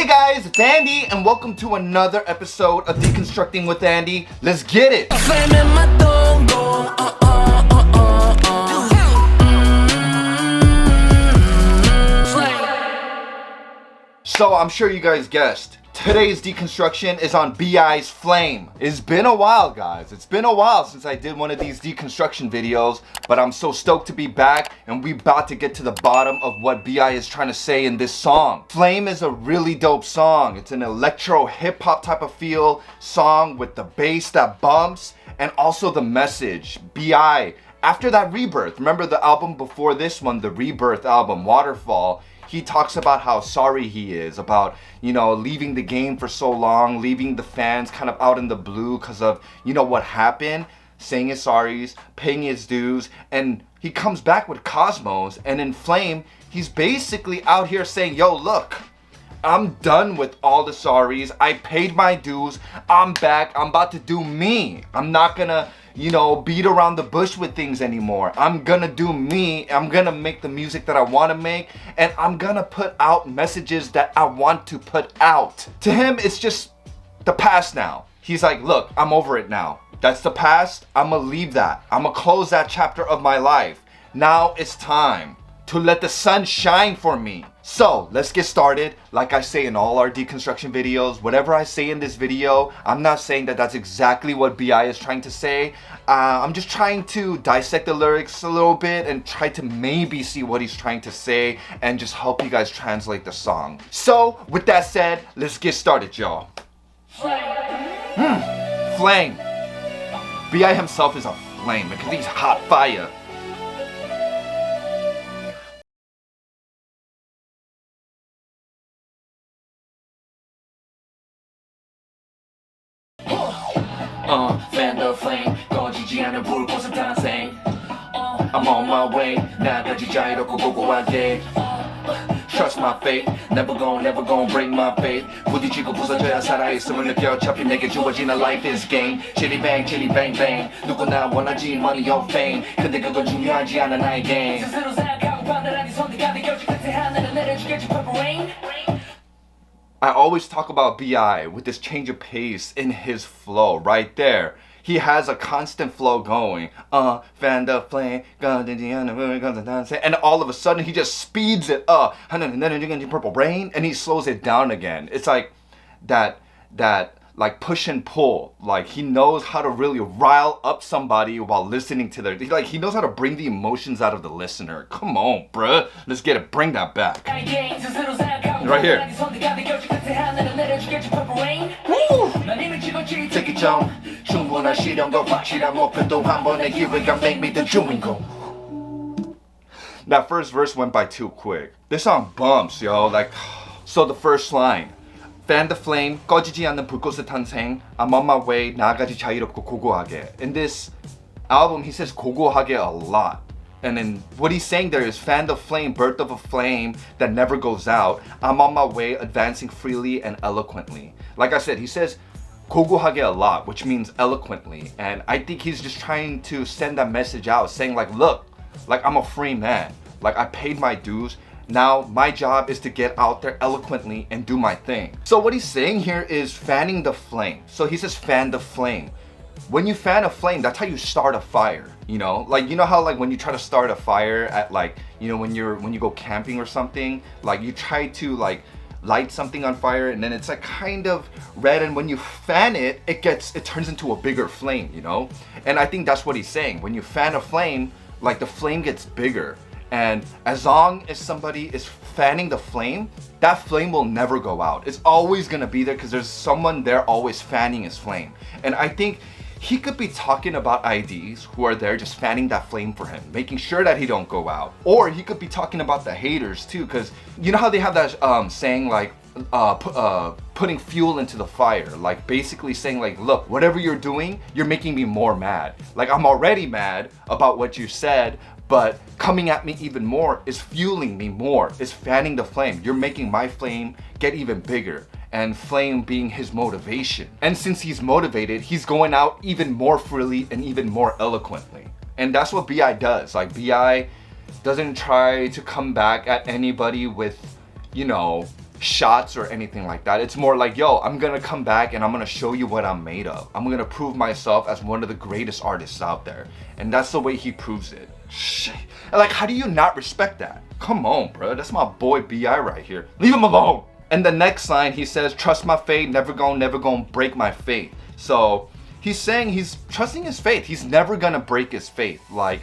guys, it's Andy, and welcome to another episode of Deconstructing with Andy. Let's get it! So I'm sure you guys guessed, today's deconstruction is on B.I.'s Flame. It's been a while, guys. It's been a while since I did one of these deconstruction videos, but I'm so stoked to be back, and we about to get to the bottom of what B.I. is trying to say in this song. Flame is a really dope song. It's an electro hip-hop type of feel song with the bass that bumps, and also the message. B.I., after that Rebirth, remember the album before this one, the Rebirth album, Waterfall, he talks about how sorry he is, about, you know, leaving the game for so long, leaving the fans kind of out in the blue because of, you know, what happened, saying his sorries, paying his dues, and he comes back with Cosmos, and in Flame, he's basically out here saying, yo, look, I'm done with all the sorries, I paid my dues, I'm back, I'm about to do me. I'm not gonna, you know, beat around the bush with things anymore. I'm gonna do me. I'm gonna make the music that I wanna make, and I'm gonna put out messages that I want to put out. To him, it's just the past now. He's like, look, I'm over it now. That's the past. I'm gonna leave that. I'm gonna close that chapter of my life. Now it's time to let the sun shine for me. So let's get started. Like I say in all our deconstruction videos, whatever I say in this video, I'm not saying that that's exactly what B.I. is trying to say. I'm just trying to dissect the lyrics a little bit and try to maybe see what he's trying to say and just help you guys translate the song. So with that said, let's get started, y'all. Flame. B.I. himself is a flame because he's hot fire. Fan the flame, 꺼지지 않는 불꽃은 탄생. I'm on my way, 나가지 자유롭고 고고하게. Trust my fate, never gon' break my faith. 부딪히고 부서져야 살아있음을 느껴. 어차피 내게 주어진 life is game. Chitty bang, bang bang. 누구나 원하지 money or fame. 근데 그건 중요하지 않아 나에겐. 스스로 생각하고 판단하니 선택한 네 결정 끝에 하늘은 내려주겠지 purple rain. I always talk about B.I. with this change of pace in his flow right there. He has a constant flow going. Fan the flame, and all of a sudden he just speeds it up. Purple rain, and he slows it down again. It's like that like push and pull. Like he knows how to really rile up somebody while listening to their, like he knows how to bring the emotions out of the listener. Come on, bruh. Let's get it. Bring that back. Right here. Woo! That first verse went by too quick. This song bumps, yo. Like, so the first line. Fan the flame, 꺼지지 않는 불꽃의 탄생. I'm on my way, 나가지 자유롭고 고고하게. In this album, he says 고고하게 a lot. And then what he's saying there is fan the flame, birth of a flame that never goes out. I'm on my way, advancing freely and eloquently. Like I said, he says 고고하게 a lot, which means eloquently. And I think he's just trying to send that message out, saying like, look, like I'm a free man. Like I paid my dues. Now my job is to get out there eloquently and do my thing. So what he's saying here is fanning the flame. So he says fan the flame. When you fan a flame, that's how you start a fire, you know? Like, you know how like when you try to start a fire at like, you know, when you go camping or something, like you try to like light something on fire and then it's like kind of red, and when you fan it, it turns into a bigger flame, you know? And I think that's what he's saying. When you fan a flame, like the flame gets bigger. And as long as somebody is fanning the flame, that flame will never go out. It's always gonna be there because there's someone there always fanning his flame. And I think he could be talking about IDs who are there just fanning that flame for him, making sure that he don't go out. Or he could be talking about the haters too, because you know how they have that saying like, putting fuel into the fire, like basically saying like, look, whatever you're doing, you're making me more mad. Like I'm already mad about what you said, but coming at me even more is fueling me more, is fanning the flame. You're making my flame get even bigger, and flame being his motivation. And since he's motivated, he's going out even more freely and even more eloquently. And that's what B.I. does. Like B.I. doesn't try to come back at anybody with, you know, shots or anything like that. It's more like, yo, I'm gonna come back and I'm gonna show you what I'm made of. I'm gonna prove myself as one of the greatest artists out there. And that's the way he proves it. Shit. Like, how do you not respect that? Come on, bro. That's my boy B.I. right here. Leave him alone. And the next line, he says, trust my faith, never gonna break my faith. So he's saying he's trusting his faith. He's never gonna break his faith. Like,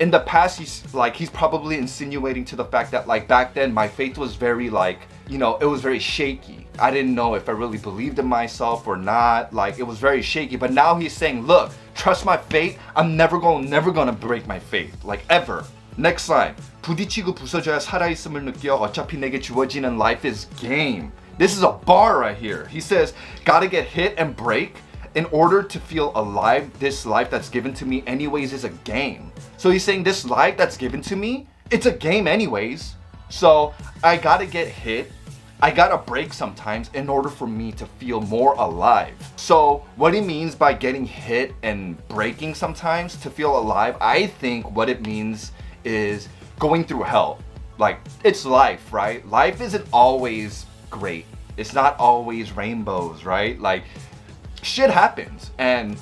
in the past, he's probably insinuating to the fact that, like, back then my faith was very, like, you know, it was very shaky. I didn't know if I really believed in myself or not. Like, it was very shaky. But now he's saying, look, trust my faith. I'm never gonna break my faith. Like, ever. Next line. 부딪히고 부서져야 살아있음을 느껴. 어차피 내게 주어지는 life is game. This is a bar right here. He says, gotta get hit and break in order to feel alive. This life that's given to me anyways is a game. So he's saying this life that's given to me, it's a game anyways. So I gotta get hit. I gotta break sometimes in order for me to feel more alive. So what he means by getting hit and breaking sometimes to feel alive, I think what it means is going through hell. Like, it's life, right? Life isn't always great. It's not always rainbows, right? Like, shit happens. And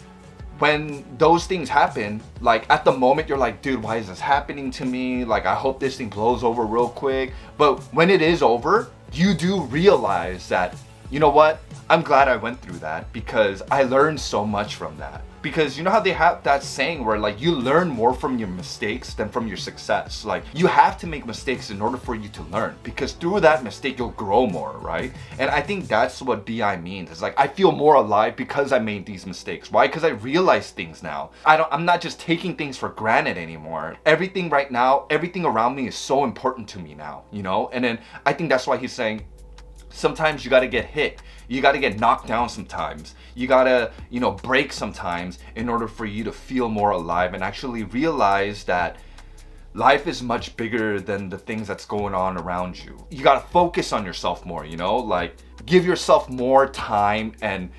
when those things happen, like, at the moment you're like, dude, why is this happening to me? Like, I hope this thing blows over real quick. But when it is over, you do realize that, you know what? I'm glad I went through that because I learned so much from that. Because you know how they have that saying where, like, you learn more from your mistakes than from your success. Like, you have to make mistakes in order for you to learn, because through that mistake you'll grow more, right? And I think that's what BI means. It's like, I feel more alive because I made these mistakes. Why? Because I realize things now. I'm not just taking things for granted anymore. Everything right now, everything around me is so important to me now, you know? And then I think that's why he's saying, sometimes you gotta get hit. You gotta get knocked down sometimes. You gotta, you know, break sometimes in order for you to feel more alive and actually realize that life is much bigger than the things that's going on around you. You gotta focus on yourself more, you know? Like, give yourself more time and,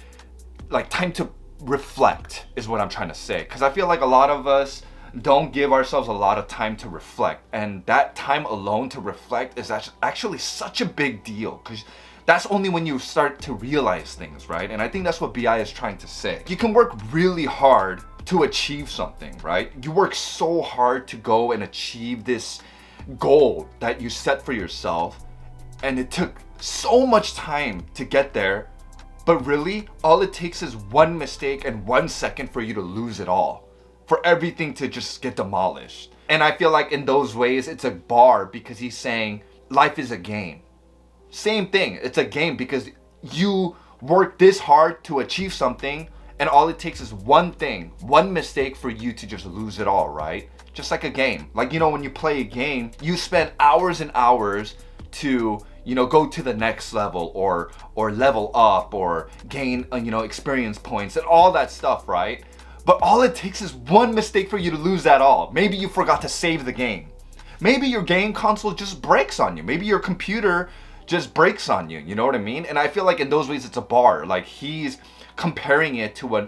like, time to reflect is what I'm trying to say. Because I feel like a lot of us don't give ourselves a lot of time to reflect. And that time alone to reflect is actually such a big deal, because that's only when you start to realize things, right? And I think that's what BI is trying to say. You can work really hard to achieve something, right? You work so hard to go and achieve this goal that you set for yourself, and it took so much time to get there, but really, all it takes is one mistake and 1 second for you to lose it all, for everything to just get demolished. And I feel like in those ways, it's a bar, because he's saying life is a game. Same thing, it's a game because you work this hard to achieve something, and all it takes is one thing, one mistake for you to just lose it all, right? Just like a game. Like, you know, when you play a game, you spend hours and hours to, you know, go to the next level or level up or gain, you know, experience points and all that stuff, right? But all it takes is one mistake for you to lose that all. Maybe you forgot to save the game. Maybe your game console just breaks on you. Maybe your computer just breaks on you, you know what I mean? And I feel like in those ways it's a bar. Like, he's comparing it to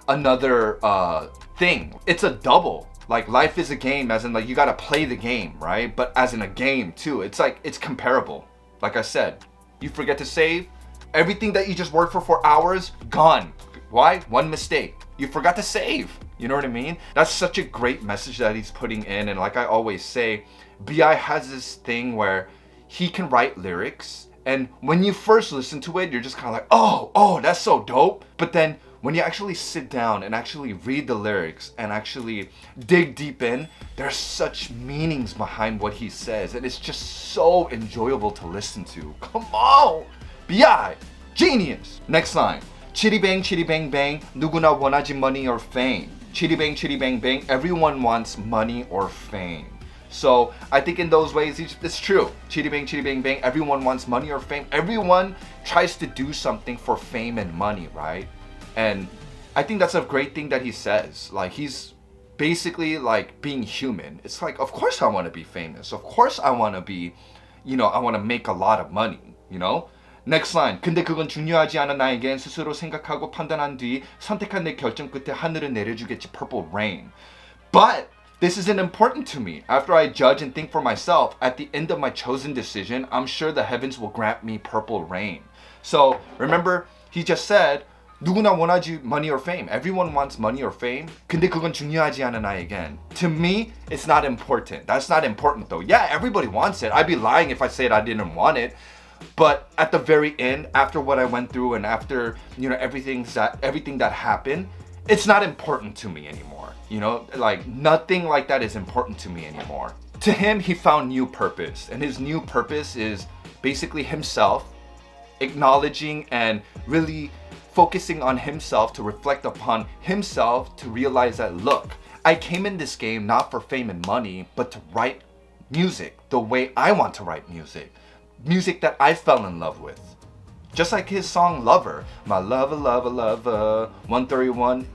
another thing. It's a double. Like, life is a game, as in, like, you gotta play the game, right? But as in a game too. It's like, it's comparable. Like I said, you forget to save, everything that you just worked for hours, gone. Why? One mistake. You forgot to save. You know what I mean? That's such a great message that he's putting in. And like I always say, BI has this thing where he can write lyrics, and when you first listen to it, you're just kind of like, oh, that's so dope. But then when you actually sit down and actually read the lyrics and actually dig deep in, there's such meanings behind what he says, and it's just so enjoyable to listen to. Come on, BI, genius. Next line. Chitty bang bang, 누구나 원하지 money or fame. Chitty bang bang, everyone wants money or fame. So I think in those ways, it's true. Chitty bang bang, everyone wants money or fame. Everyone tries to do something for fame and money, right? And I think that's a great thing that he says. Like, he's basically like being human. It's like, of course I want to be famous. Of course I want to be, you know, I want to make a lot of money, you know? Next line. 근데 그건 중요하지 않아 나에겐 스스로 생각하고 판단한 뒤 선택한 내 결정 끝에 하늘은 내려주겠지 purple rain. But This isn't important to me. After I judge and think for myself, at the end of my chosen decision, I'm sure the heavens will grant me purple rain. So remember, he just said, 누구나 원하지 money or fame. Everyone wants money or fame. 근데 그건 중요하지 않아 나에겐. To me, it's not important. That's not important though. Yeah, everybody wants it. I'd be lying if I said I didn't want it. But at the very end, after what I went through and after, everything that happened, it's not important to me anymore. Like nothing like that is important to me anymore. To him, he found new purpose. And his new purpose is basically himself, acknowledging and really focusing on himself to reflect upon himself to realize that, look, I came in this game not for fame and money, but to write music the way I want to write music. Music that I fell in love with. Just like his song Lover. My lover, lover, lover. 131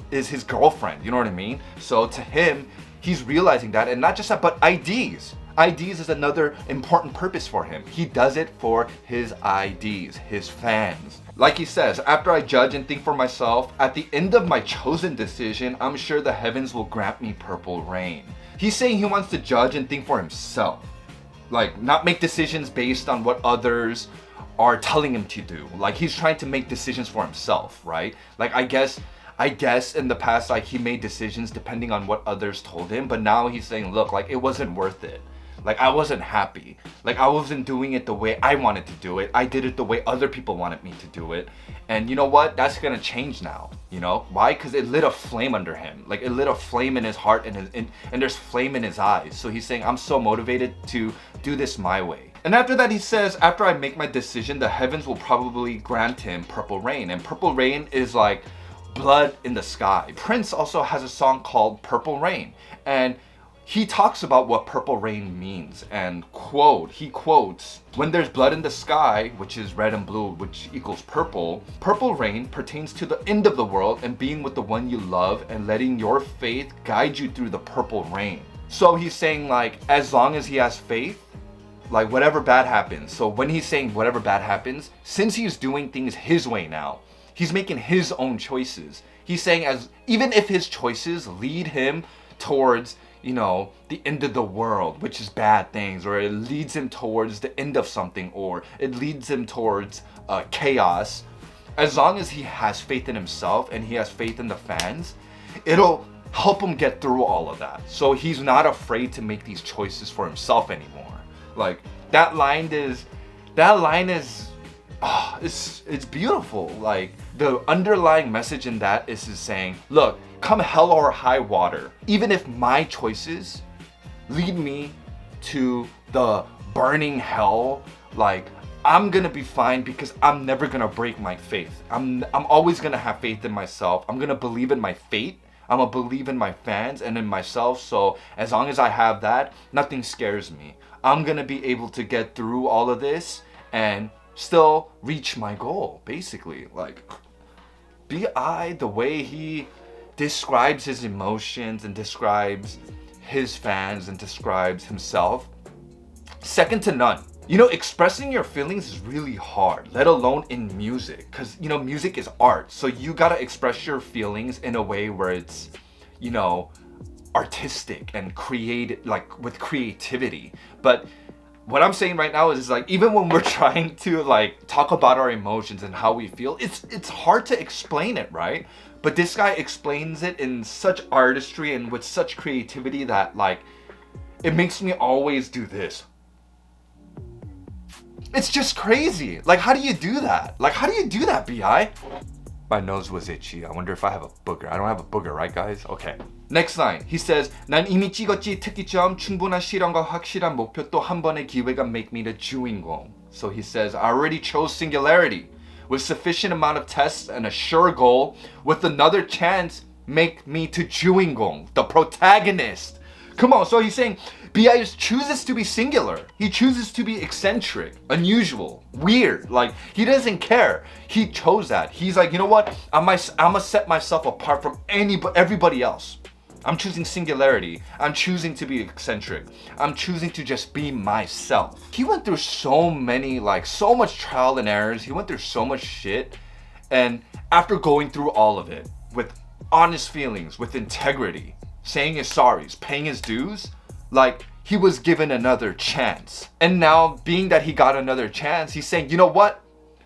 is his girlfriend, you know what I mean? So to him, he's realizing that, and not just that, but IDs. IDs is another important purpose for him. He does it for his IDs, his fans. Like he says, after I judge and think for myself, at the end of my chosen decision, I'm sure the heavens will grant me purple rain. He's saying he wants to judge and think for himself. Like, not make decisions based on what others are telling him to do. Like, he's trying to make decisions for himself, right? Like, I guess in the past, like, he made decisions depending on what others told him, but now he's saying, look, like, it wasn't worth it. Like, I wasn't happy. Like, I wasn't doing it the way I wanted to do it. I did it the way other people wanted me to do it. And you know what? That's gonna change now. Why? Because it lit a flame under him. Like, it lit a flame in his heart and there's flame in his eyes. So he's saying, I'm so motivated to do this my way. And after that, he says, after I make my decision, the heavens will probably grant him purple rain. And purple rain is like blood in the sky. Prince also has a song called Purple Rain. And he talks about what purple rain means, and he quotes, when there's blood in the sky, which is red and blue, which equals purple, purple rain pertains to the end of the world and being with the one you love and letting your faith guide you through the purple rain. So he's saying, like, as long as he has faith, like, whatever bad happens. So when he's saying whatever bad happens, since he's doing things his way now, he's making his own choices. He's saying, even if his choices lead him towards the end of the world, which is bad things, or it leads him towards the end of something, or it leads him towards chaos, as long as he has faith in himself and he has faith in the fans, it'll help him get through all of that. So he's not afraid to make these choices for himself anymore. Like, that line is it's beautiful. Like, the underlying message in that is saying, look, come hell or high water, even if my choices lead me to the burning hell, like, I'm gonna be fine because I'm never gonna break my faith. I'm always gonna have faith in myself. I'm gonna believe in my fate. I'm gonna believe in my fans and in myself. So as long as I have that, nothing scares me. I'm gonna be able to get through all of this and still reach my goal, basically. Like, B.I., the way he describes his emotions and describes his fans and describes himself, second to none. Expressing your feelings is really hard, let alone in music, because music is art. So you gotta express your feelings in a way where it's artistic and creative, like with creativity. But what I'm saying right now is, like, even when we're trying to, like, talk about our emotions and how we feel, it's hard to explain it, right? But this guy explains it in such artistry and with such creativity that, like, it makes me always do this. It's just crazy. Like, how do you do that? Like, how do you do that, B.I.? My nose was itchy. I wonder if I have a booger. I don't have a booger, right, guys? Okay. Next line. He says, 난 이미 찍었지 특기점, 충분한 실험과 확실한 목표 또 한 번의 기회가 make me the 주인공. So he says, I already chose singularity. With sufficient amount of tests and a sure goal, with another chance, make me to 주인공, the protagonist. Come on, so he's saying B.I. chooses to be singular. He chooses to be eccentric, unusual, weird. Like, he doesn't care. He chose that. He's like, you know what? I'm gonna set myself apart from everybody else. I'm choosing singularity. I'm choosing to be eccentric. I'm choosing to just be myself. He went through so much trial and errors. He went through so much shit. And after going through all of it with honest feelings, with integrity, saying his sorries, paying his dues, like he was given another chance. And now, being that he got another chance, he's saying, you know what?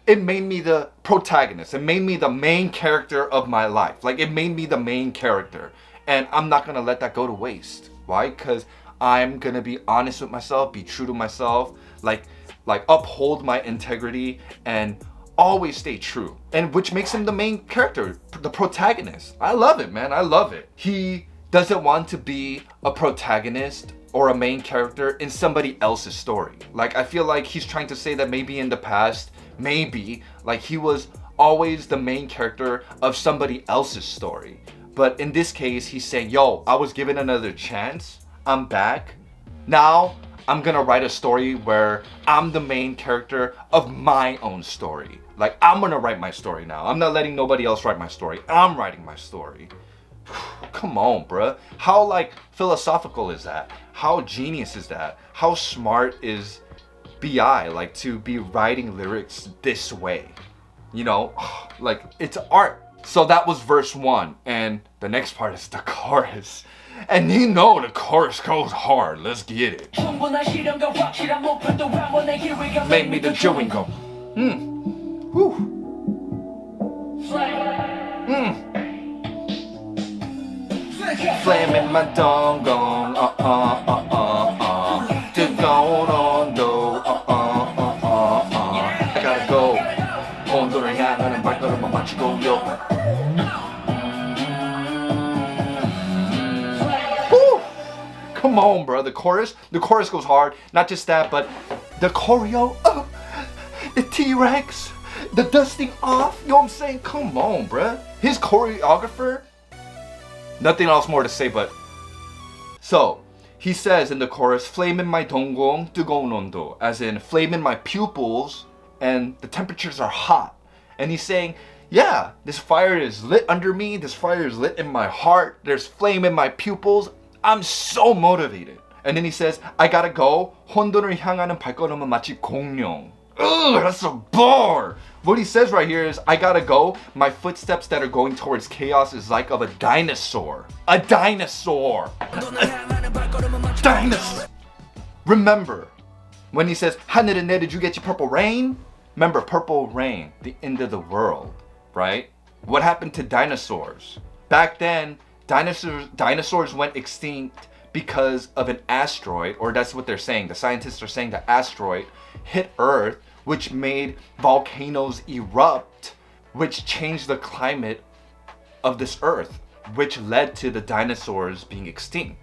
It made me the protagonist. It made me the main character of my life. Like, it made me the main character. And I'm not gonna let that go to waste. Why? Because I'm gonna be honest with myself, be true to myself, like uphold my integrity and always stay true. And which makes him the main character, the protagonist. I love it, man. I love it. He doesn't want to be a protagonist or a main character in somebody else's story. Like, I feel like he's trying to say that maybe in the past, maybe like he was always the main character of somebody else's story. But in this case, he's saying, yo, I was given another chance. I'm back. Now I'm gonna write a story where I'm the main character of my own story. Like, I'm gonna write my story now. I'm not letting nobody else write my story. I'm writing my story. Come on, bruh. How like philosophical is that? How genius is that? How smart is B.I. like to be writing lyrics this way? You know, like, it's art. So that was verse 1, and the next part is the chorus. And you know the chorus goes hard. Let's get it. Make me the chewing gum. Whew. Flame in my dong gong. To go on do. I gotta go. 온도를 향하는 발걸음만 맞추고요. Come on, bro. The chorus goes hard. Not just that, but the choreo, the T-Rex, the dusting off. You know what I'm saying? Come on, bro. His choreographer. Nothing else more to say, but so he says in the chorus, "Flame in my 동공, 뜨거운 온도," as in flame in my pupils, and the temperatures are hot. And he's saying, yeah, this fire is lit under me. This fire is lit in my heart. There's flame in my pupils. I'm so motivated. And then he says, I gotta go. 혼돈을 향하는 발걸음은 마치 공룡. Ugh, that's a bar. What he says right here is, I gotta go. My footsteps that are going towards chaos is like of a dinosaur. A dinosaur. A dinosaur. Remember, when he says, 하늘은 내려주겠지, purple rain? Remember, purple rain, the end of the world, right? What happened to dinosaurs? Back then, dinosaurs went extinct because of an asteroid, or that's what they're saying. The scientists are saying the asteroid hit Earth, which made volcanoes erupt, which changed the climate of this Earth, which led to the dinosaurs being extinct.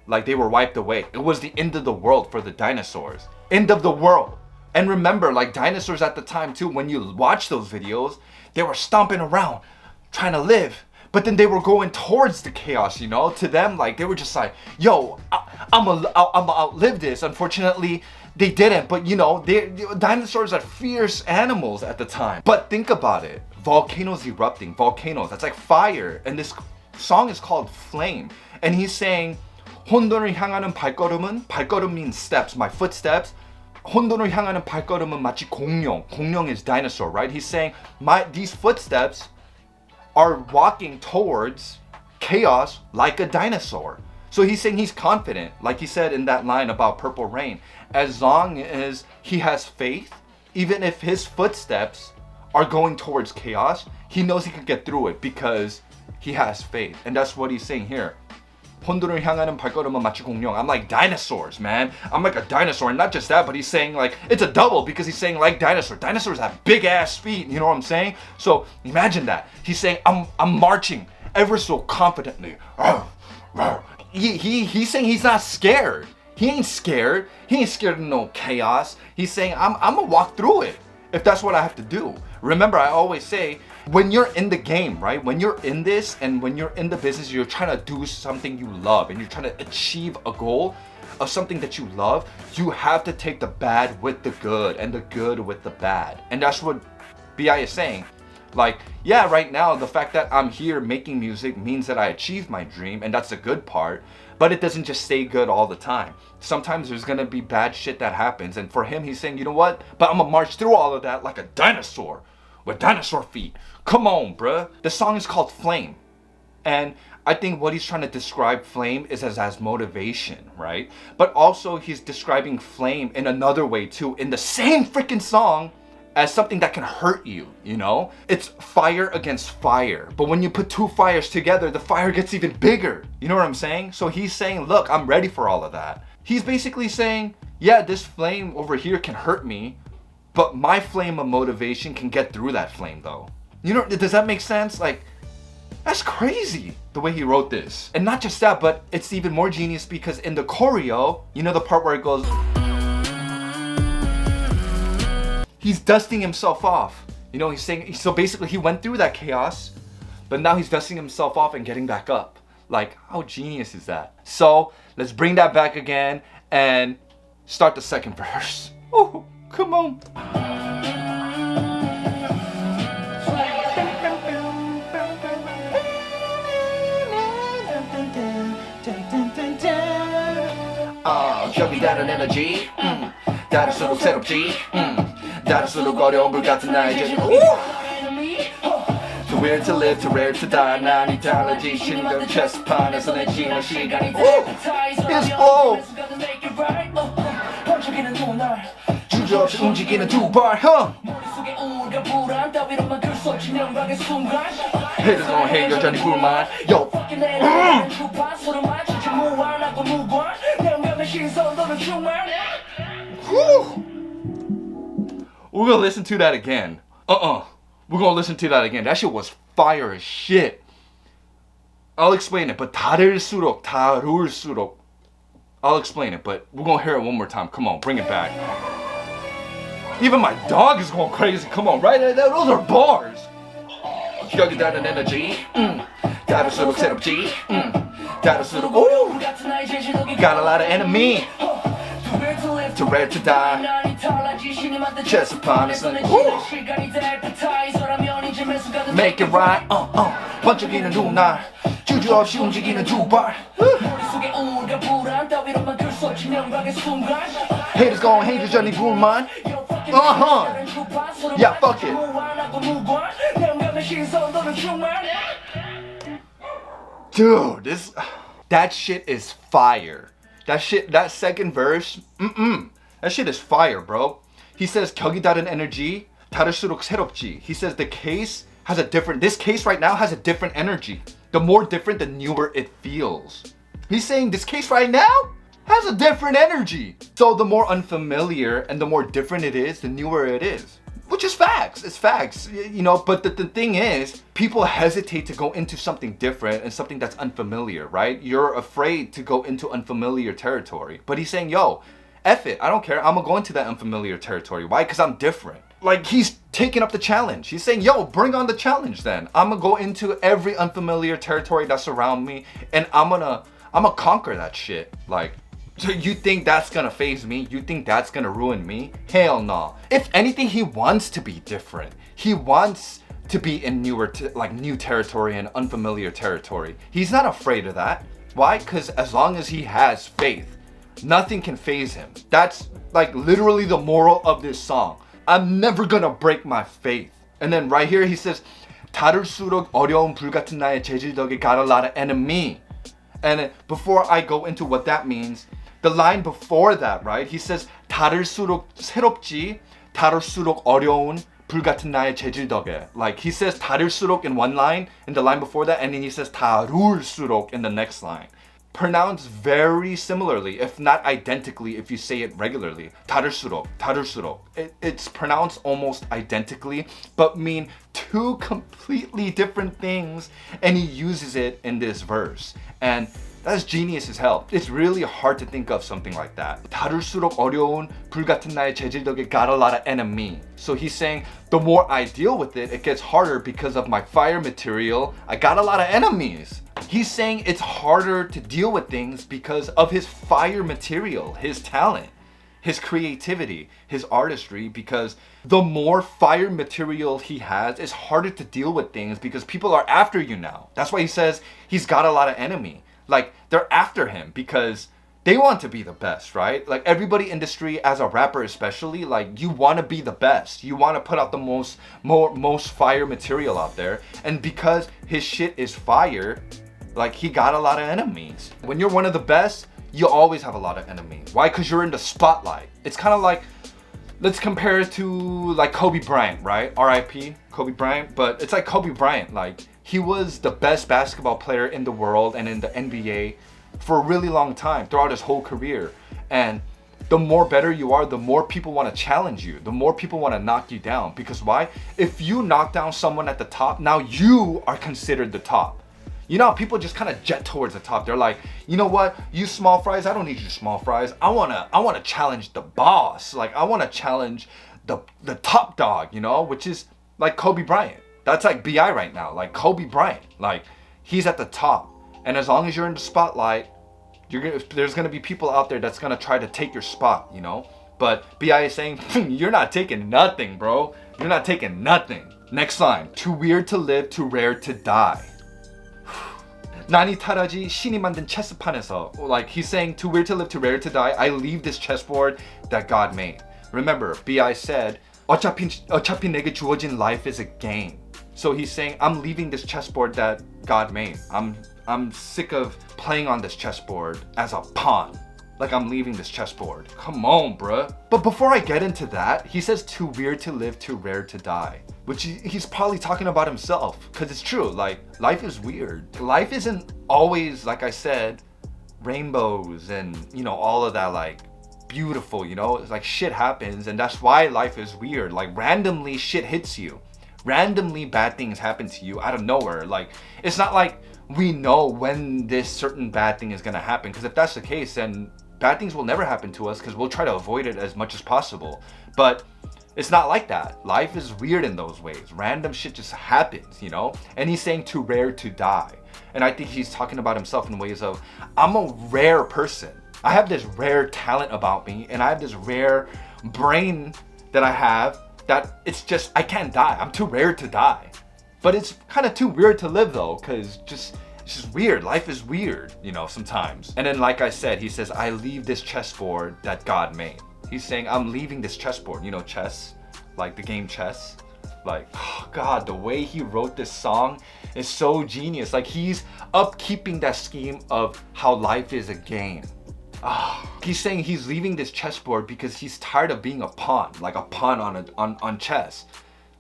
Like, they were wiped away. It was the end of the world for the dinosaurs. End of the world. And remember, like, dinosaurs at the time too, when you watch those videos, they were stomping around, trying to live. But then they were going towards the chaos, you know? To them, like, they were just like, yo, I'm outlive this. Unfortunately, they didn't. But, you know, dinosaurs are fierce animals at the time. But think about it. Volcanoes erupting. Volcanoes. That's like fire. And this song is called Flame. And he's saying, 혼돈을 향하는 발걸음은, 발걸음 means steps, my footsteps. 혼돈을 향하는 발걸음은 마치 공룡. 공룡 is dinosaur, right? He's saying, these footsteps are walking towards chaos like a dinosaur. So he's saying he's confident, like he said in that line about purple rain. As long as he has faith, even if his footsteps are going towards chaos, he knows he can get through it because he has faith. And that's what he's saying here. 혼돈을 향하는 발걸음은 마치 공룡. I'm like dinosaurs, man. I'm like a dinosaur. And not just that, but he's saying, like, it's a double because he's saying like dinosaur. Dinosaurs have big ass feet, you know what I'm saying? So imagine that. He's saying, I'm marching ever so confidently. He's saying he's not scared. He ain't scared. He ain't scared of no chaos. He's saying, I'm gonna walk through it if that's what I have to do. Remember, I always say, when you're in the game, right? When you're in this and when you're in the business, you're trying to do something you love and you're trying to achieve a goal of something that you love, you have to take the bad with the good and the good with the bad. And that's what B.I. is saying. Like, yeah, right now, the fact that I'm here making music means that I achieved my dream, and that's a good part, but it doesn't just stay good all the time. Sometimes there's gonna be bad shit that happens, and for him, he's saying, you know what? But I'm gonna march through all of that like a dinosaur with dinosaur feet. Come on, bruh. The song is called Flame. And I think what he's trying to describe flame is as motivation, right? But also he's describing flame in another way too, in the same freaking song, as something that can hurt you, you know? It's fire against fire. But when you put two fires together, the fire gets even bigger. You know what I'm saying? So he's saying, look, I'm ready for all of that. He's basically saying, yeah, this flame over here can hurt me, but my flame of motivation can get through that flame though. You know, does that make sense? Like, that's crazy the way he wrote this. And not just that, but it's even more genius because in the choreo, you know the part where it goes, he's dusting himself off. You know, he's saying, so basically he went through that chaos, but now he's dusting himself off and getting back up. Like, how genius is that? So let's bring that back again and start the second verse. Oh, come on. 저기 다른 에너지 다를수록 새롭지 다를수록 어려운 불 같은 나의 재질 Too weird to live, too rare to die 난이 달라지 신경 체스판에서 내 지난 시간이 It's flow. 번쩍이는 눈알 주저없이 움직이는 두 발, 머릿속에 우울과 불안 따위로만 들 수 없지 명박의 순간 Haters gonna hate 여전히 불만. Yo. 서로 맞추지 무한하고 무관 명감의 신선도는 충만 We're gonna listen to that again. We're gonna listen to that again. That shit was fire as shit. I'll explain it, but 다를수록. I'll explain it, but we're gonna hear it one more time. Come on, bring it back. Even my dog is going crazy. Come on, right? Those are bars. 여기 다른 에너지 다를수록 새롭지 다를수록 어려운 불 같은 나의 재질력이 Got a lot of enemy. Too rare to die 난이 달라지 신이 만든 체스판에서 내 지난 시간이 될 듯하 이 사람이 이제 매순간은 Make it right. 번쩍이는 눈알. 주저없이 움직이는 두 발. 머릿속에 우울과 불안 따위로만 들 수 없지 명박의 순간 Haters gonna hate 여전히 불만. Yeah, fuck it. Dude, that shit is fire. That second verse, that shit is fire, bro. He says 격이 다른 energy, 다를수록 새롭지. He says this case right now has a different energy. The more different, the newer it feels. He's saying this case right now has a different energy. So the more unfamiliar and the more different it is, the newer it is. Which is facts. It's facts, you know, but the thing is, people hesitate to go into something different and something that's unfamiliar, right? You're afraid to go into unfamiliar territory. But he's saying, yo, F it, I don't care. I'm gonna go into that unfamiliar territory. Why? Because I'm different. Like, he's taking up the challenge. He's saying, yo, bring on the challenge then. I'm gonna go into every unfamiliar territory that's around me and I'm gonna conquer that shit. Like, so you think that's gonna faze me? You think that's gonna ruin me? Hell no. If anything, he wants to be different. He wants to be in new territory and unfamiliar territory. He's not afraid of that. Why? Because as long as he has faith, nothing can faze him. That's like literally the moral of this song. I'm never gonna break my faith. And then right here he says, 다를수록 어려운 불 같은 나의 재질 덕에 got a lot of enemy. And before I go into what that means, the line before that, right? He says 다를수록 새롭지, 다를수록 어려운 불 같은 나의 재질 덕에. Like he says 다를수록 in one line, in the line before that, and then he says 다룰수록 in the next line. Pronounced very similarly, if not identically, if you say it regularly. 다를수록. It's pronounced almost identically, but mean two completely different things, and he uses it in this verse. And that's genius as hell. It's really hard to think of something like that. 다룰수록 어려운 불 같은 나의 재질 덕에 got a lot of enemy. So he's saying the more I deal with it, it gets harder because of my fire material. I got a lot of enemies. He's saying it's harder to deal with things because of his fire material, his talent, his creativity, his artistry, because the more fire material he has, it's harder to deal with things because people are after you now. That's why he says he's got a lot of enemy. Like, they're after him because they want to be the best, right? Like, everybody industry, as a rapper especially, like, you want to be the best. You want to put out the most fire material out there. And because his shit is fire, Like, he got a lot of enemies. When you're one of the best, you always have a lot of enemies. Why? Because you're in the spotlight. It's kind of like, let's compare it to like Kobe Bryant, right? R.I.P. Kobe Bryant. But it's like Kobe Bryant. Like, he was the best basketball player in the world and in the NBA for a really long time throughout his whole career. And the more better you are, the more people want to challenge you. The more people want to knock you down. Because why? If you knock down someone at the top, now you are considered the top. You know how people just kind of jet towards the top. They're like, you know what? You small fries, I don't need you small fries. I wanna challenge the boss. Like, I wanna challenge the top dog, you know, which is like Kobe Bryant. That's like BI right now. Like Kobe Bryant. Like, he's at the top. And as long as you're in the spotlight, there's gonna be people out there that's gonna try to take your spot, you know? But BI is saying, you're not taking nothing, bro. You're not taking nothing. Next line. Too weird to live, too rare to die. 난이 타라지 신이 만든 체스판에서. Like, he's saying, too weird to live, too rare to die. I leave this chessboard that God made. Remember, BI said, 어차피 내게 주어진 life is a game. So he's saying, I'm leaving this chessboard that God made. I'm sick of playing on this chessboard as a pawn. Like, I'm leaving this chessboard. Come on, bruh. But before I get into that, he says too weird to live, too rare to die. Which he's probably talking about himself. Because it's true, like, life is weird. Life isn't always, like I said, rainbows and, you know, all of that, like, beautiful, you know? It's like, shit happens, and that's why life is weird. Like, randomly shit hits you. Randomly bad things happen to you out of nowhere. Like, it's not like we know when this certain bad thing is gonna happen. Because if that's the case, then bad things will never happen to us because we'll try to avoid it as much as possible. But it's not like that. Life is weird in those ways. Random shit just happens, you know? And he's saying too rare to die. And I think he's talking about himself in ways of, I'm a rare person. I have this rare talent about me, and I have this rare brain that I have that it's just, I can't die. I'm too rare to die. But it's kind of too weird to live though, because it's just weird. Life is weird, you know, sometimes. And then, like I said, he says, I leave this chessboard that God made. He's saying, I'm leaving this chessboard. You know, chess, like the game chess. Like, oh God, the way he wrote this song is so genius. Like, he's upkeeping that scheme of how life is a game. He's saying he's leaving this chessboard because he's tired of being a pawn, like a pawn on chess.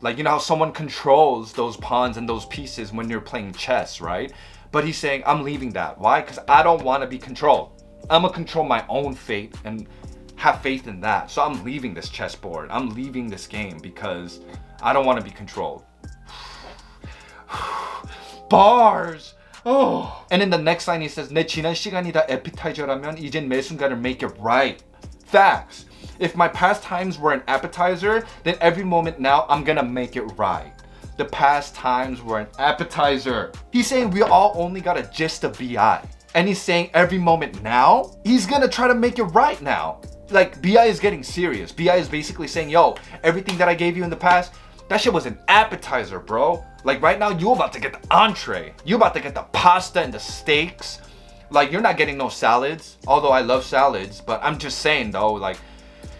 Like, you know how someone controls those pawns and those pieces when you're playing chess, right? But he's saying, I'm leaving that. Why? Because I don't want to be controlled. I'm gonna control my own fate and have faith in that. So I'm leaving this chessboard. I'm leaving this game because I don't want to be controlled. Bars! Oh. And in the next line he says, 내 지난 시간이 다 appetize라면 이젠 매 순간을 make it right. Facts. If my past times were an appetizer, then every moment now I'm gonna make it right. The past times were an appetizer. He's saying we all only got a gist of BI. And he's saying every moment now, he's gonna try to make it right now. Like, BI is getting serious. BI is basically saying, yo, everything that I gave you in the past, that shit was an appetizer, bro. Like, right now, you about to get the entree. You about to get the pasta and the steaks. Like, you're not getting no salads. Although I love salads, but I'm just saying though, like,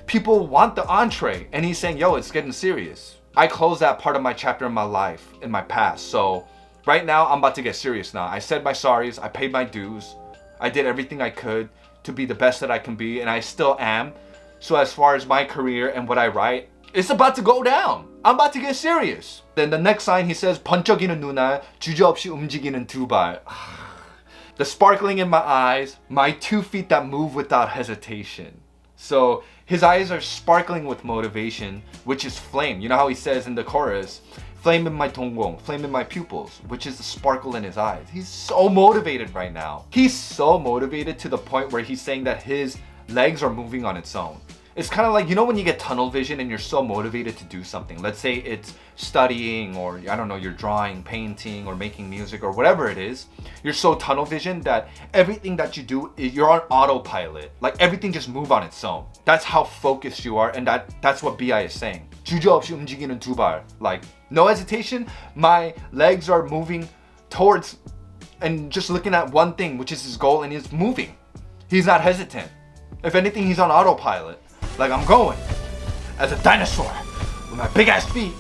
people want the entree. And he's saying, yo, it's getting serious. I closed that part of my chapter in my life, in my past. So right now, I'm about to get serious now. I said my sorries. I paid my dues. I did everything I could to be the best that I can be, and I still am. So as far as my career and what I write, it's about to go down. I'm about to get serious. Then the next line he says, 번쩍이는 눈알, 주저없이 움직이는 두 발. The sparkling in my eyes, my 2 feet that move without hesitation. So his eyes are sparkling with motivation, which is flame. You know how he says in the chorus, flame in my 동공, flame in my pupils, which is the sparkle in his eyes. He's so motivated right now. He's so motivated to the point where he's saying that his legs are moving on its own. It's kind of like, you know, when you get tunnel vision and you're so motivated to do something. Let's say it's studying, or I don't know, you're drawing, painting, or making music, or whatever it is. You're so tunnel vision that everything that you do, you're on autopilot. Like, everything just move on its own. That's how focused you are, and that's what BI is saying. 주저없이 움직이는 두 발. Like, no hesitation, my legs are moving towards and just looking at one thing, which is his goal, and he's moving. He's not hesitant. If anything, he's on autopilot. Like, I'm going as a dinosaur with my big ass feet.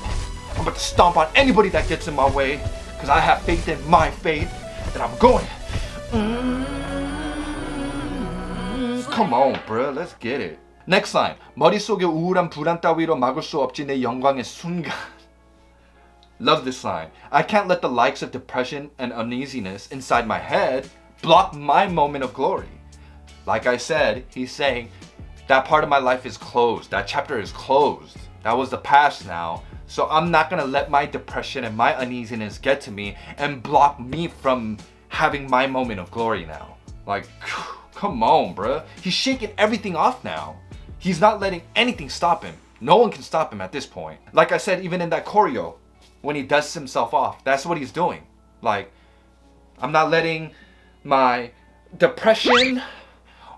I'm about to stomp on anybody that gets in my way because I have faith in my faith, and I'm going Come on, bruh, let's get it. Next line. 머릿속에 우울한 불안 따위로 막을 수 없지 내 영광의 순간. Love this line. I can't let the likes of depression and uneasiness inside my head block my moment of glory. Like I said, he's saying that part of my life is closed. That chapter is closed. That was the past now. So I'm not gonna let my depression and my uneasiness get to me and block me from having my moment of glory now. Like, come on, bruh. He's shaking everything off now. He's not letting anything stop him. No one can stop him at this point. Like I said, even in that choreo, when he dusts himself off, that's what he's doing. Like, I'm not letting my depression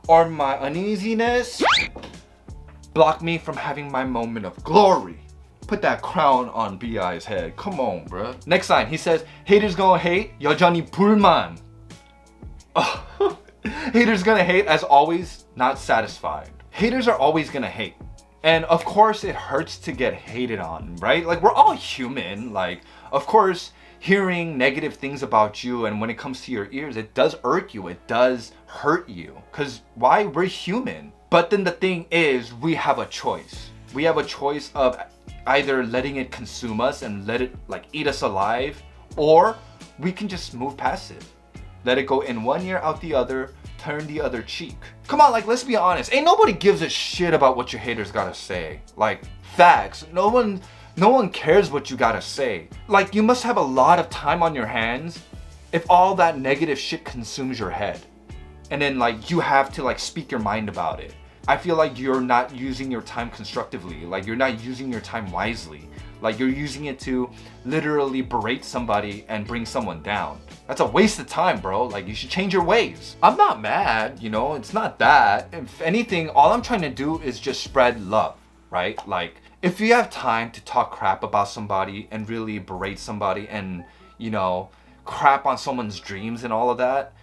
or my uneasiness block me from having my moment of glory. Put that crown on B.I.'s head. Come on, bruh. Next line, he says, haters gonna hate, 여전히 불만. Haters gonna hate, as always, not satisfied. Haters are always gonna hate. And of course it hurts to get hated on, right? Like, we're all human. Like, of course, hearing negative things about you and when it comes to your ears, it does irk you. It does hurt you. Because why? We're human. But then the thing is, we have a choice. We have a choice of either letting it consume us and let it like eat us alive, or we can just move past it. Let it go in one ear, out the other, turn the other cheek. Come on, like, let's be honest. Ain't nobody gives a shit about what your haters gotta say. Like, facts. No one cares what you gotta say. Like, you must have a lot of time on your hands if all that negative shit consumes your head. And then, like, you have to, like, speak your mind about it. I feel like you're not using your time constructively. Like, you're not using your time wisely. Like, you're using it to literally berate somebody and bring someone down. That's a waste of time, bro. Like, you should change your ways. I'm not mad, you know, it's not that. If anything, all I'm trying to do is just spread love, right? Like, if you have time to talk crap about somebody and really berate somebody and, you know, crap on someone's dreams and all of that,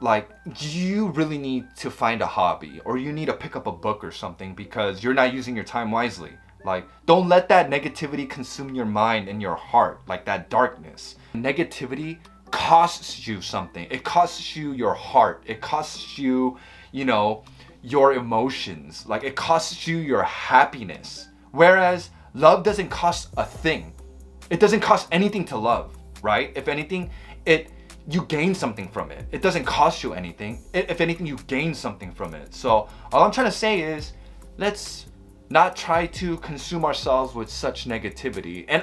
like, you really need to find a hobby, or you need to pick up a book or something, because you're not using your time wisely. Like, don't let that negativity consume your mind and your heart, like that darkness. Negativity costs you something. It costs you your heart. It costs you, you know, your emotions. Like, it costs you your happiness. Whereas love doesn't cost a thing. It doesn't cost anything to love, right? If anything, you gain something from it. It doesn't cost you anything. If anything, you gain something from it. So all I'm trying to say is, let's not try to consume ourselves with such negativity. And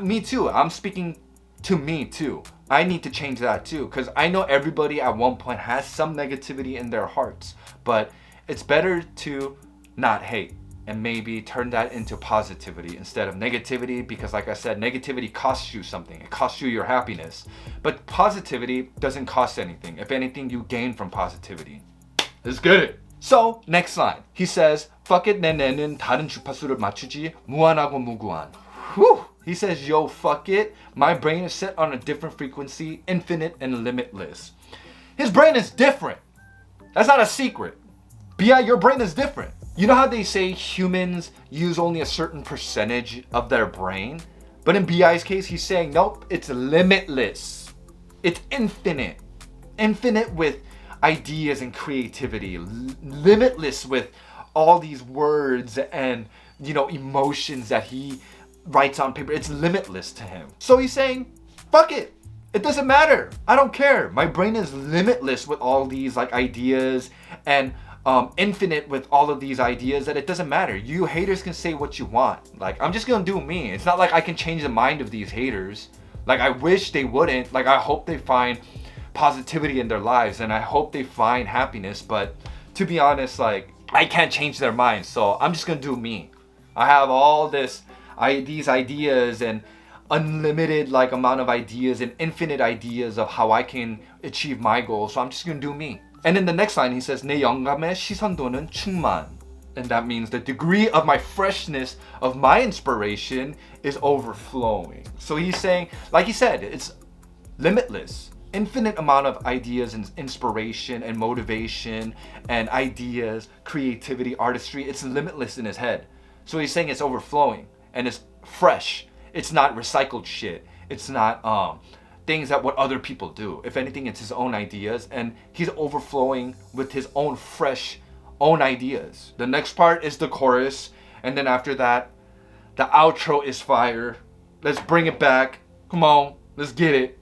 me too. I'm speaking to me too. I need to change that too, because I know everybody at one point has some negativity in their hearts. But it's better to not hate and maybe turn that into positivity instead of negativity, because like I said, negativity costs you something. It costs you your happiness. But positivity doesn't cost anything. If anything, you gain from positivity. Let's get it. So, next line. He says, fuck it, 내 뇌는 다른 주파수를 맞추지, 무한하고 무구한. Whew. He says, yo, fuck it. My brain is set on a different frequency, infinite and limitless. His brain is different. That's not a secret. B.I., your brain is different. You know how they say humans use only a certain percentage of their brain? But in B.I.'s case, he's saying, nope, it's limitless. It's infinite. Infinite with ideas and creativity. Limitless with all these words and, you know, emotions that he writes on paper. It's limitless to him. So he's saying, fuck it. It doesn't matter. I don't care. My brain is limitless with all these like ideas and infinite with all of these ideas that it doesn't matter. You haters can say what you want. Like, I'm just gonna do me. It's not like I can change the mind of these haters. Like, I wish they wouldn't. Like, I hope they find positivity in their lives and I hope they find happiness. But to be honest, like, I can't change their minds. So I'm just gonna do me. I have all these ideas and unlimited like amount of ideas and infinite ideas of how I can achieve my goals. So I'm just gonna do me. And in the next line, he says, 내 영감의 시선도는 충만. And that means the degree of my freshness of my inspiration is overflowing. So he's saying, like he said, it's limitless. Infinite amount of ideas and inspiration and motivation and ideas, creativity, artistry. It's limitless in his head. So he's saying it's overflowing and it's fresh. It's not recycled shit. It's not things that what other people do. If anything, it's his own ideas, and he's overflowing with his own fresh own ideas. The next part is the chorus, and then after that, the outro is fire. Let's bring it back. Come on, let's get it.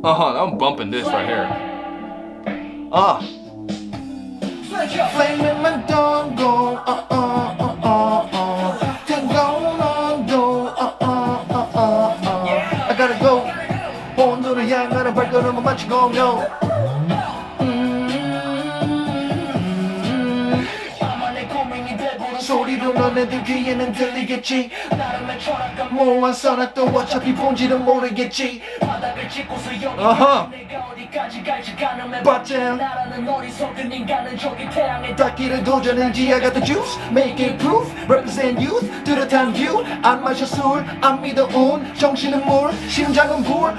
I'm bumping this right here. Flame in my dome, go, I gotta go. 혼돈을 향하는 발걸음을 맞추고 no. 소리로 너네들 귀에는 들리겠지. 모호한 선악도 어차피 본질은 모르겠지. 바닥을 짚고서 여기 내가 어디까지 갈지 가늠해 봤자 나라는 어리석은 인간은 저기 태양에 닿기를 도전했지. I got the juice, make it proof, represent youth, 뚜렷한 view. 안 마셔 술, 안 믿어 운, 정신은 물, 심장은 불.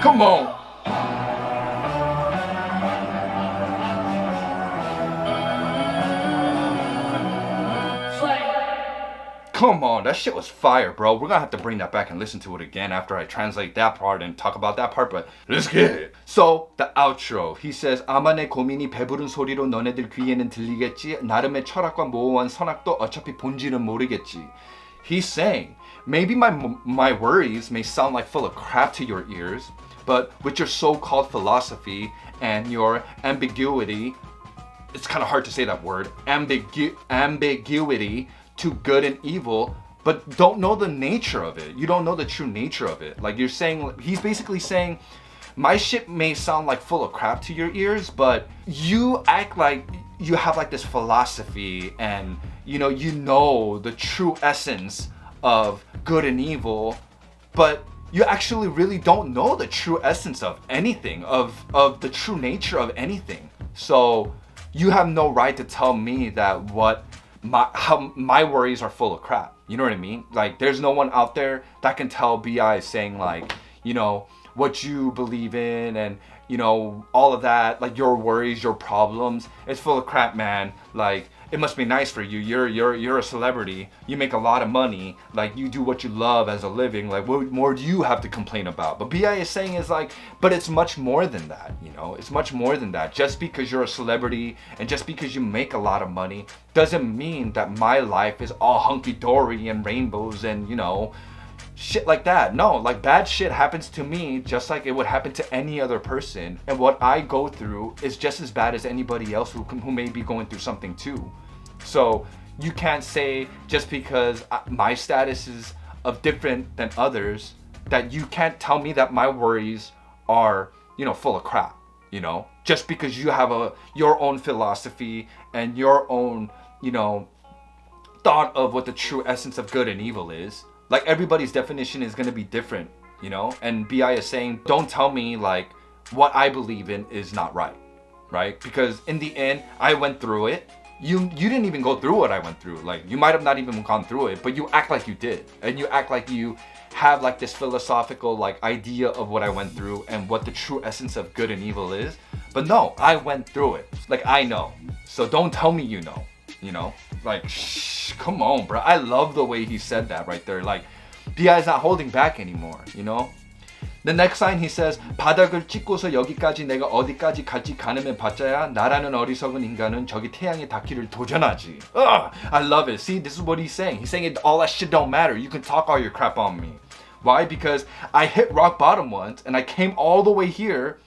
Come on. Come on, that shit was fire, bro. We're gonna have to bring that back and listen to it again after I translate that part and talk about that part, but let's get it. So, the outro. He says, 아마 내 고민이 배부른 소리로 너네들 귀에는 들리겠지. 나름의 철학과 모호한 선악도 어차피 본질은 모르겠지. He's saying, maybe my worries may sound like full of crap to your ears, but with your so-called philosophy and your ambiguity, it's kind of hard to say that word, ambiguity to good and evil, but don't know the nature of it. You don't know the true nature of it. Like you're saying, he's basically saying, my shit may sound like full of crap to your ears, but you act like you have like this philosophy and you know the true essence of good and evil, but you actually really don't know the true essence of anything, of the true nature of anything. So you have no right to tell me that how my worries are full of crap. You know what I mean? Like there's no one out there that can tell BI saying like, what you believe in and all of that, like your worries, your problems, it's full of crap, man. Like it must be nice for you. You're a celebrity. You make a lot of money. Like you do what you love as a living. Like what more do you have to complain about? But BI is saying is like, but it's much more than that. It's much more than that. Just because you're a celebrity and just because you make a lot of money doesn't mean that my life is all hunky dory and rainbows and shit like that. No, like bad shit happens to me just like it would happen to any other person, and what I go through is just as bad as anybody else who may be going through something too. So you can't say just because my status is different than others that you can't tell me that my worries are full of crap. Just because you have your own philosophy and your own thought of what the true essence of good and evil is. Like everybody's definition is going to be different, and BI is saying, don't tell me like what I believe in is not right? Because in the end, I went through it. You didn't even go through what I went through. Like you might have not even gone through it, but you act like you did. And you act like you have like this philosophical like idea of what I went through and what the true essence of good and evil is. But no, I went through it. Like I know. So don't tell me you know. Like, shh, come on, bro. I love the way he said that right there. Like, BI's not holding back anymore, The next line he says, 바닥을 찍고서 여기까지 내가 어디까지 갈지 가늠해 봤자야 나라는 어리석은 인간은 저기 태양에 닿기를 도전하지. I love it. See, this is what he's saying. He's saying all that shit don't matter. You can talk all your crap on me. Why? Because I hit rock bottom once and I came all the way here.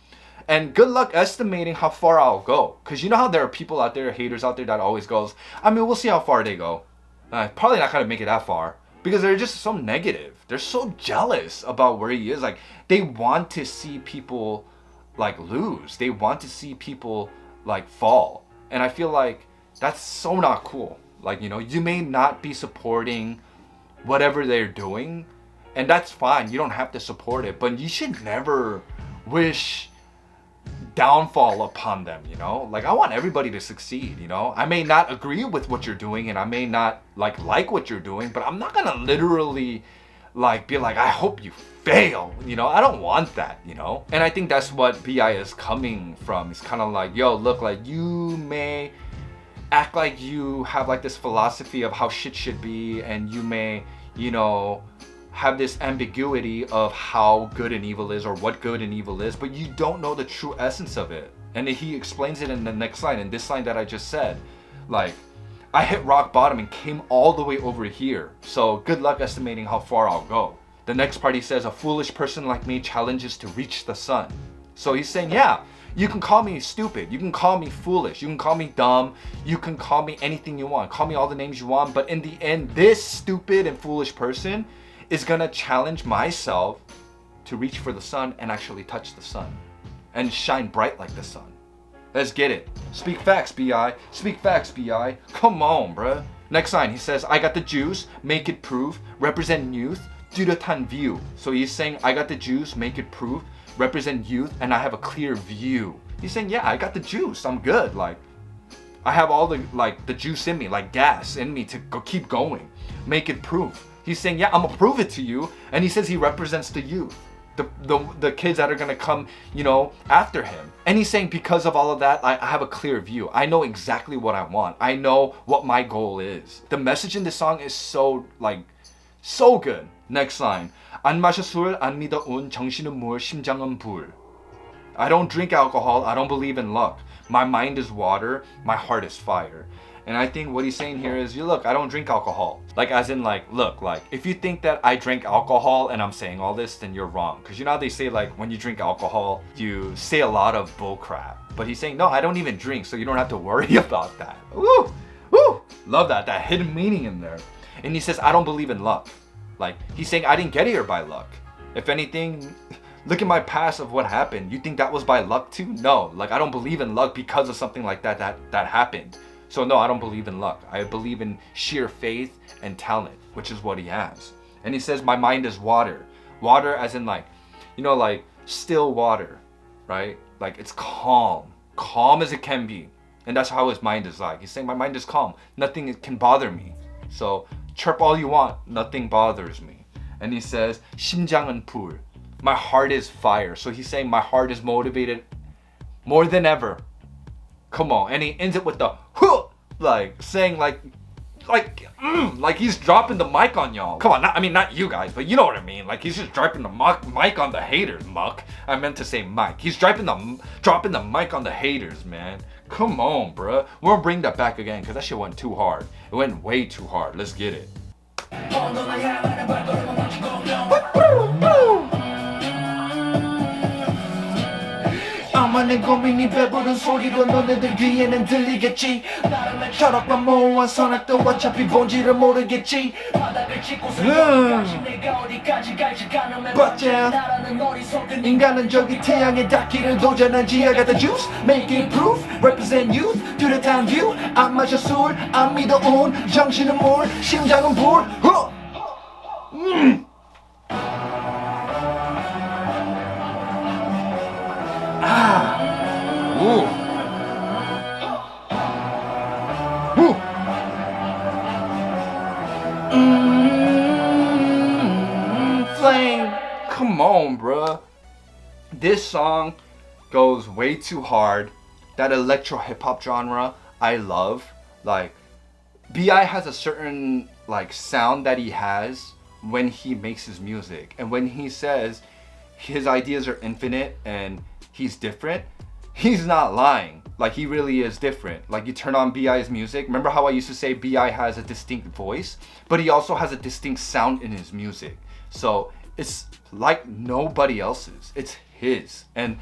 And good luck estimating how far I'll go. Because you know how there are people out there, haters out there that always goes, we'll see how far they go. Probably not going to make it that far. Because they're just so negative. They're so jealous about where he is. Like, they want to see people, like, lose. They want to see people, like, fall. And I feel like that's so not cool. Like, you may not be supporting whatever they're doing. And that's fine. You don't have to support it. But you should never wish downfall upon them. Like I want everybody to succeed. I may not agree with what you're doing and I may not like what you're doing, but I'm not gonna literally like be like, I hope you fail, you know. I don't want that, you know. And I think that's what BI is coming from. It's kind of like, yo, look, like you may act like you have like this philosophy of how shit should be, and you may, you know, have this ambiguity of how good and evil is, or what good and evil is, but you don't know the true essence of it. And he explains it in the next line, in this line that I just said, like, I hit rock bottom and came all the way over here, so good luck estimating how far I'll go. The next part he says, a foolish person like me challenges to reach the sun. So he's saying, yeah, you can call me stupid, you can call me foolish, you can call me dumb, you can call me anything you want, call me all the names you want, but in the end, this stupid and foolish person is gonna challenge myself to reach for the sun and actually touch the sun and shine bright like the sun. Let's get it. Speak facts, BI. Speak facts, BI. Come on, bruh. Next line, he says, I got the juice, make it prove, represent youth, 뚜렷한 view. So he's saying, I got the juice, make it prove, represent youth, and I have a clear view. He's saying, yeah, I got the juice, I'm good. Like, I have all the, like, the juice in me, like gas in me to go keep going. Make it prove. He's saying, yeah, I'm gonna prove it to you. And he says he represents the youth. The kids that are gonna come, you know, after him. And he's saying, because of all of that, I have a clear view. I know exactly what I want. I know what my goal is. The message in this song is so, like, so good. Next line. 안 마셔 술, 안 믿어 운, 정신은 물, 심장은 불. I don't drink alcohol, I don't believe in luck. My mind is water, my heart is fire. And I think what he's saying here is, you look, I don't drink alcohol. Like, as in, like, look, like, if you think that I drink alcohol and I'm saying all this, then you're wrong. Because you know how they say, like, when you drink alcohol, you say a lot of bull crap. But he's saying, no, I don't even drink, so you don't have to worry about that. Woo! Woo! Love that hidden meaning in there. And he says, I don't believe in luck. Like, he's saying, I didn't get here by luck. If anything, look at my past of what happened. You think that was by luck too? No, like, I don't believe in luck because of something like that happened. So no, I don't believe in luck. I believe in sheer faith and talent, which is what he has. And he says, my mind is water. Water as in, like, you know, like still water, right? Like, it's calm as it can be. And that's how his mind is like. He's saying, my mind is calm. Nothing can bother me. So chirp all you want, nothing bothers me. And he says, 심장은 불. My heart is fire. So he's saying my heart is motivated more than ever. Come on. And he ends it with the huh, like saying like he's dropping the mic on y'all. Come on, not you guys, but you know what I mean. Like, he's just dropping the mic on the haters, muck. I meant to say mic. He's dropping the mic on the haters, man. Come on, bruh. We're gonna bring that back again, because that shit went too hard. It went way too hard. Let's get it. 아마 내 고민이 배부른 소리로 너네들 귀에는 들리겠지. 철학만 모아 선악도 어차피 본질을 모르겠지. But yeah, 인간은 저기 태양에 닿기를 도전한지. I got the juice, make it proof, represent youth, 뚜렷한 view. 안 마셔 술, 안 믿어 운, 정신은 물, 심장은 불. Ooh. Ooh. Flame. Come on, bruh. This song goes way too hard. That electro hip hop genre, I love. Like, BI has a certain like sound that he has when he makes his music, and when he says his ideas are infinite and he's different, he's not lying. Like, he really is different. Like, you turn on BI's music. Remember how I used to say BI has a distinct voice? But he also has a distinct sound in his music. So it's like nobody else's. It's his. And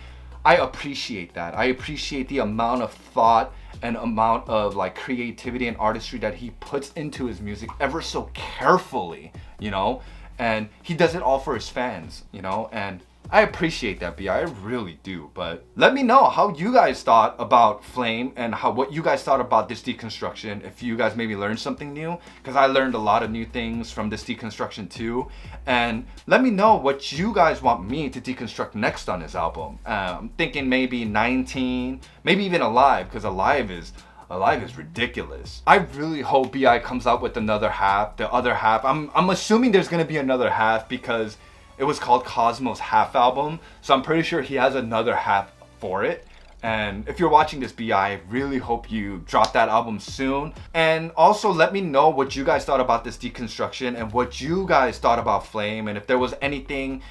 I appreciate that. I appreciate the amount of thought and amount of like creativity and artistry that he puts into his music ever so carefully, you know? And he does it all for his fans, you know? And I appreciate that, B. I really do. But let me know how you guys thought about Flame and what you guys thought about this deconstruction. If you guys maybe learned something new, because I learned a lot of new things from this deconstruction too. And let me know what you guys want me to deconstruct next on this album. I'm thinking maybe 19, maybe even Alive, because Alive is Alive is ridiculous. I really hope BI comes out with another half, the other half. I'm assuming there's gonna be another half because it was called Cosmo's half album. So I'm pretty sure he has another half for it. And if you're watching this, BI, I really hope you drop that album soon. And also let me know what you guys thought about this deconstruction and what you guys thought about Flame, and if there was anything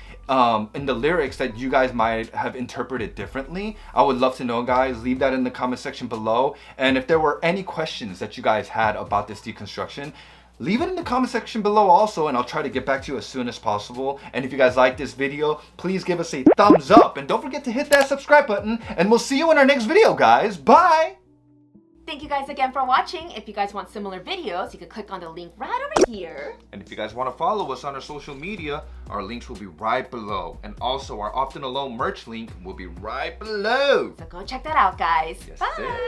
in the lyrics that you guys might have interpreted differently. I would love to know, guys. Leave that in the comment section below. And if there were any questions that you guys had about this deconstruction, leave it in the comment section below also, and I'll try to get back to you as soon as possible. And if you guys like this video, please give us a thumbs up, and don't forget to hit that subscribe button, and we'll see you in our next video, guys. Bye! Thank you guys again for watching. If you guys want similar videos, you can click on the link right over here. And if you guys want to follow us on our social media, our links will be right below. And also our Often Alone merch link will be right below. So go check that out, guys. Yes, Bye! sir.